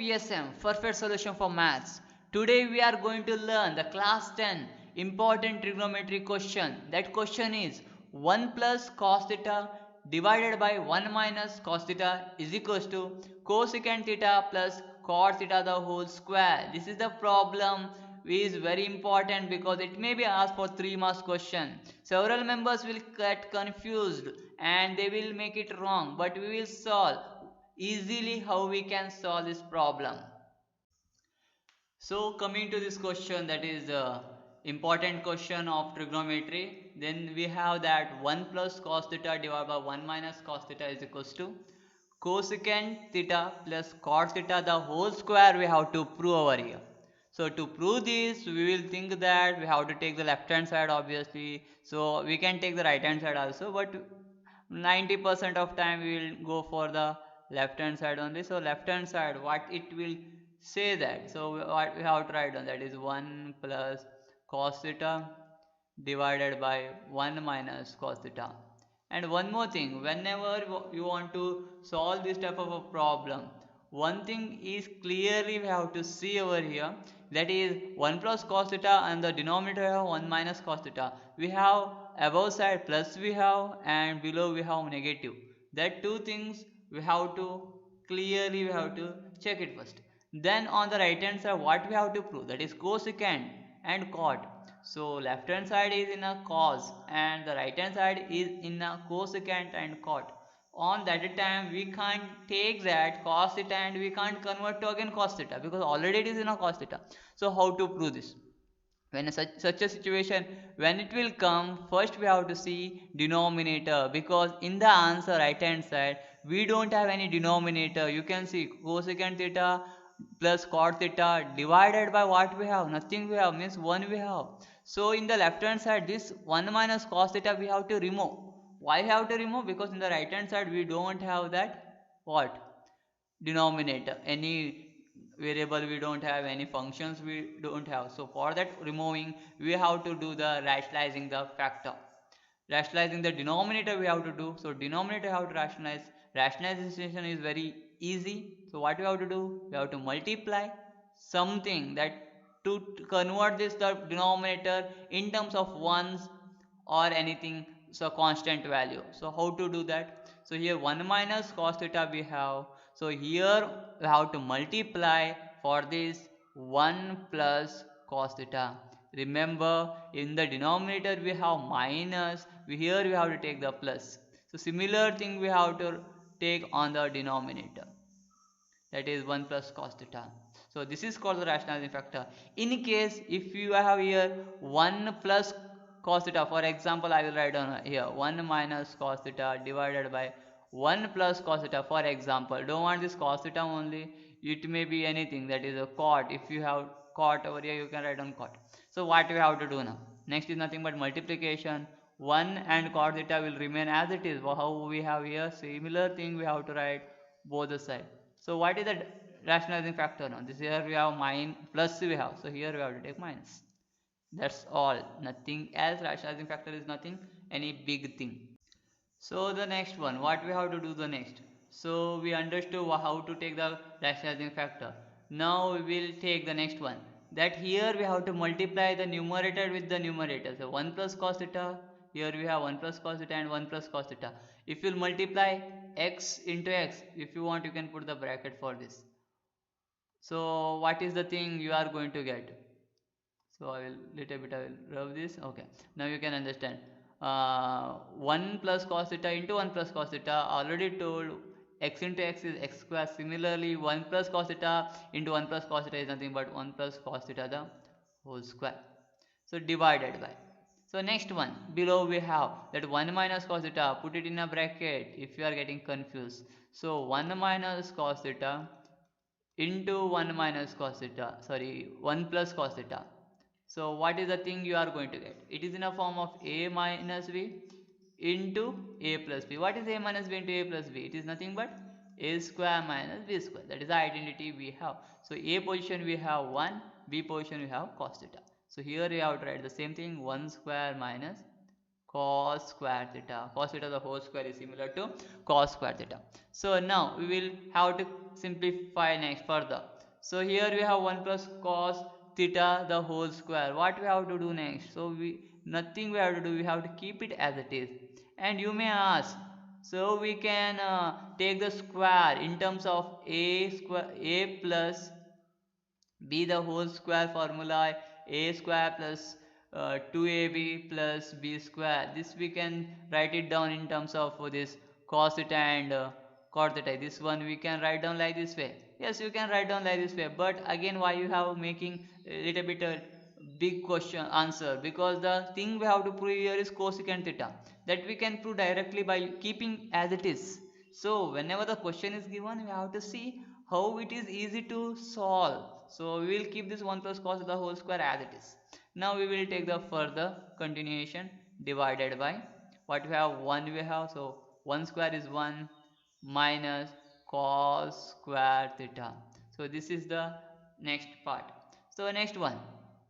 PSM, Perfect Solution for Maths. Today we are going to learn the class 10 important trigonometry question. That question is 1 plus cos theta divided by 1 minus cos theta is equals to cosecant theta plus cot theta the whole square. This is the problem is very important because it may be asked for 3 marks question. Several members will get confused and they will make it wrong, but we will solve easily how we can solve this problem. So coming to this question, that is important question of trigonometry, then we have that 1 plus cos theta divided by 1 minus cos theta is equals to cosecant theta plus cot theta the whole square we have to prove over here. So to prove this, we will think that we have to take the left hand side obviously. So we can take the right hand side also, but 90% of time we will go for the left hand side only. So left hand side, what it will say that, so what we have to write down, that is 1 plus cos theta divided by 1 minus cos theta. And one more thing, whenever you want to solve this type of a problem, one thing is clearly we have to see over here, that is 1 plus cos theta and the denominator we have 1 minus cos theta. We have above side plus we have and below we have negative. That two things we have to clearly we have to check it first. Then on the right hand side what we have to prove, that is cosecant and cot. So left hand side is in a cos and the right hand side is in a cosecant and cot. On that time we can't take that cos theta and we can't convert to again cos theta because already it is in a cos theta. So how to prove this? When such a situation, when it will come, first we have to see denominator, because in the answer right hand side we don't have any denominator. You can see cosecant theta plus cot theta divided by what we have, nothing we have, means 1 we have. So in the left hand side this 1 minus cos theta we have to remove. Why have to remove? Because in the right hand side we don't have that what denominator, any variable we don't have, any functions we don't have. So for that removing we have to do the rationalizing the factor, rationalizing the denominator we have to do. So denominator have to rationalize. Rationalization is very easy. So what we have to do, we have to multiply something that to convert this the denominator in terms of ones or anything, so constant value. So how to do that? So here 1 minus cos theta we have. So here we have to multiply for this 1 plus cos theta. Remember in the denominator we have minus, here we have to take the plus. So similar thing we have to take on the denominator, that is 1 plus cos theta. So this is called the rationalizing factor. In case if you have here 1 plus cos theta, for example I will write down here 1 minus cos theta divided by 1 plus cos theta, for example. Don't want this cos theta only, it may be anything, that is a cot. If you have cot over here you can write down cot. So what we have to do now, next is nothing but multiplication. 1 and cot theta will remain as it is. How we have here, similar thing we have to write both the side. So what is the rationalizing factor now? This here we have plus we have, so here we have to take minus. That's all, nothing else. Rationalizing factor is nothing any big thing. So the next one, what we have to do the next? So we understood how to take the rationalizing factor. Now we will take the next one, that here we have to multiply the numerator with the numerator. So 1 plus cos theta, here we have 1 plus cos theta and 1 plus cos theta. If you multiply x into x, if you want you can put the bracket for this. So what is the thing you are going to get? So I will little bit I will rub this. Okay, now you can understand. 1 plus cos theta into 1 plus cos theta, already told x into x is x square. Similarly 1 plus cos theta into 1 plus cos theta is nothing but 1 plus cos theta the whole square. So divided by. So next one, below we have that 1 minus cos theta, put it in a bracket if you are getting confused. So 1 minus cos theta into 1 minus cos theta, sorry 1 plus cos theta. So what is the thing you are going to get? It is in a form of a minus b into a plus b. What is a minus b into a plus b? It is nothing but a square minus b square. That is the identity we have. So a position we have 1, b position we have cos theta. So here we have to write the same thing, 1 square minus cos square theta. Cos theta the whole square is similar to cos square theta. So now we will have to simplify next further. So here we have 1 plus cos theta the whole square. What we have to do next? So we nothing we have to do, we have to keep it as it is. And you may ask, so we can take the square in terms of a plus b the whole square formula, a square plus 2ab plus b square. This we can write it down in terms of this cos theta and cot theta. This one we can write down like this way. Yes, you can write down like this way, but again why you have making a little bit big question answer? Because the thing we have to prove here is cosecant theta, that we can prove directly by keeping as it is. So whenever the question is given, we have to see how it is easy to solve. So we will keep this 1 plus cos the whole square as it is. Now we will take the further continuation, divided by what we have, 1 we have, so 1 square is 1 minus cos square theta. So this is the next part. So next one,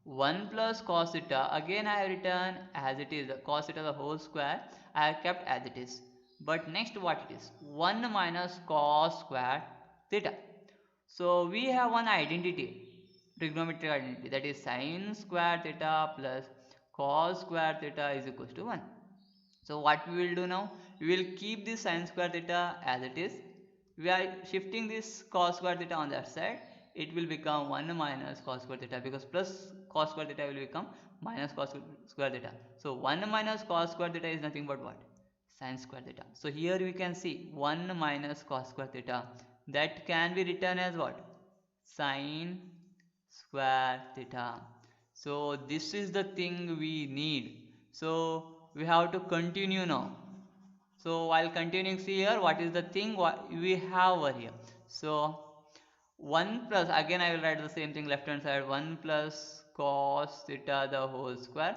1 plus cos theta, again I have written as it is, the cos theta the whole square I have kept as it is. But next what it is, 1 minus cos square theta. So we have one identity, trigonometric identity, that is sin square theta plus cos square theta is equals to 1. So what we will do now, we will keep this sin square theta as it is. We are shifting this cos square theta on that side. It will become 1 minus cos square theta, because plus cos square theta will become minus cos square theta. So 1 minus cos square theta is nothing but what? Sin square theta. So here we can see 1 minus cos square theta, that can be written as what? Sin square theta. So this is the thing we need. So we have to continue now. So while continuing, see here what is the thing what we have over here. So 1 plus, again I will write the same thing left hand side, 1 plus cos theta the whole square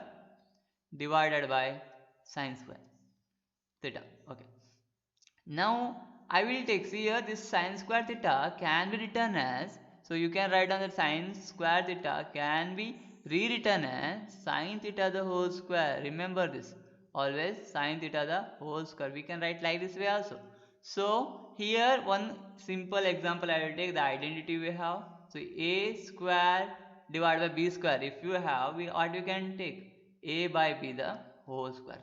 divided by sin square theta. Okay. Now I will take, see here this sin square theta can be written as, so you can write down that sin square theta can be rewritten as sin theta the whole square. Remember this, always sin theta the whole square. We can write like this way also. So here one simple example I will take, the identity we have. So a square divided by b square. If you have, what you can take? A by b the whole square.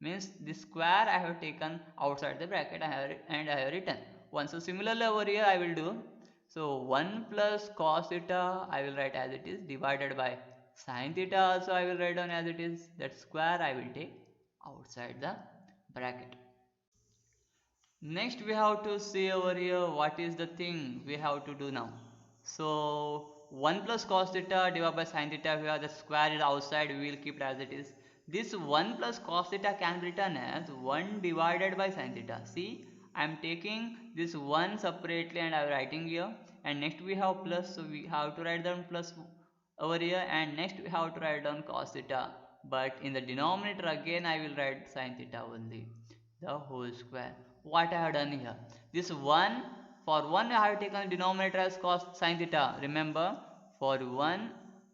Means this square I have taken outside the bracket and I have written 1. So similarly over here I will do. So 1 plus cos theta I will write as it is, divided by sin theta also I will write down as it is. That square I will take outside the bracket. Next we have to see over here what is the thing we have to do now. So 1 plus cos theta divided by sin theta, where the square is outside, we will keep it as it is. This 1 plus cos theta can be written as 1 divided by sin theta. See, I am taking this 1 separately and I am writing here, and next we have plus, so we have to write down plus over here, and next we have to write down cos theta, but in the denominator again I will write sin theta only, the whole square. What I have done here, this 1, for 1 I have taken the denominator as cos sin theta. Remember, for 1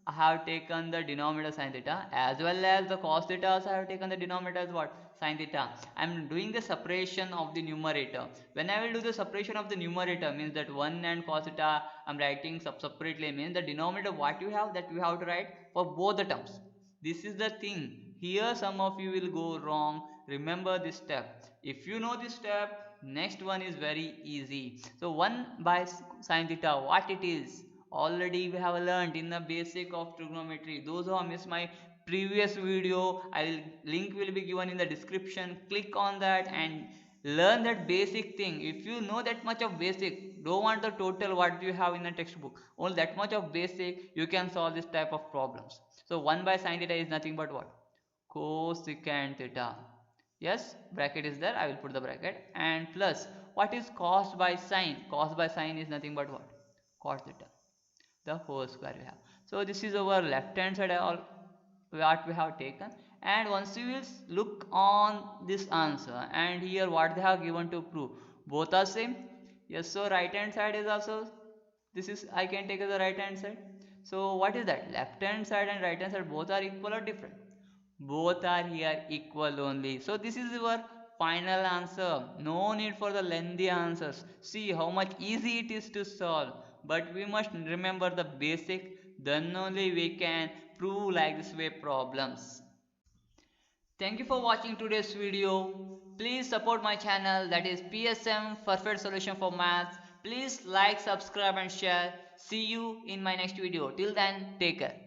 I have taken the denominator sin theta, as well as the cos theta also I have taken the denominator as what? Sin theta. I am doing the separation of the numerator. When I will do the separation of the numerator, means that 1 and cos theta I am writing separately, means the denominator what you have, that we have to write for both the terms. This is the thing. Here some of you will go wrong. Remember this step. If you know this step, next one is very easy. So 1 by sin theta, what it is? Already we have learned in the basic of trigonometry. Those who have missed my previous video, link will be given in the description. Click on that and learn that basic thing. If you know that much of basic, don't want the total what you have in the textbook, only that much of basic, you can solve this type of problems. So 1 by sin theta is nothing but what? Cosecant theta. Yes, bracket is there, I will put the bracket, and plus what is cos by sine? Cos by sine is nothing but what? Cos theta, the whole square we have. So this is our left hand side all what we have taken, and once you will look on this answer and here what they have given to prove, both are same. Yes, so right hand side is also, this is I can take as the right hand side. So what is that? Left hand side and right hand side both are equal or different? Both are here equal only. So this is your final answer. No need for the lengthy answers. See how much easy it is to solve. but we must remember the basic, then only we can prove like this way problems. Thank you for watching today's video. Please support my channel, that is PSM Perfect Solution for Maths. Please like, subscribe and share. See you in my next video. Till then, take care.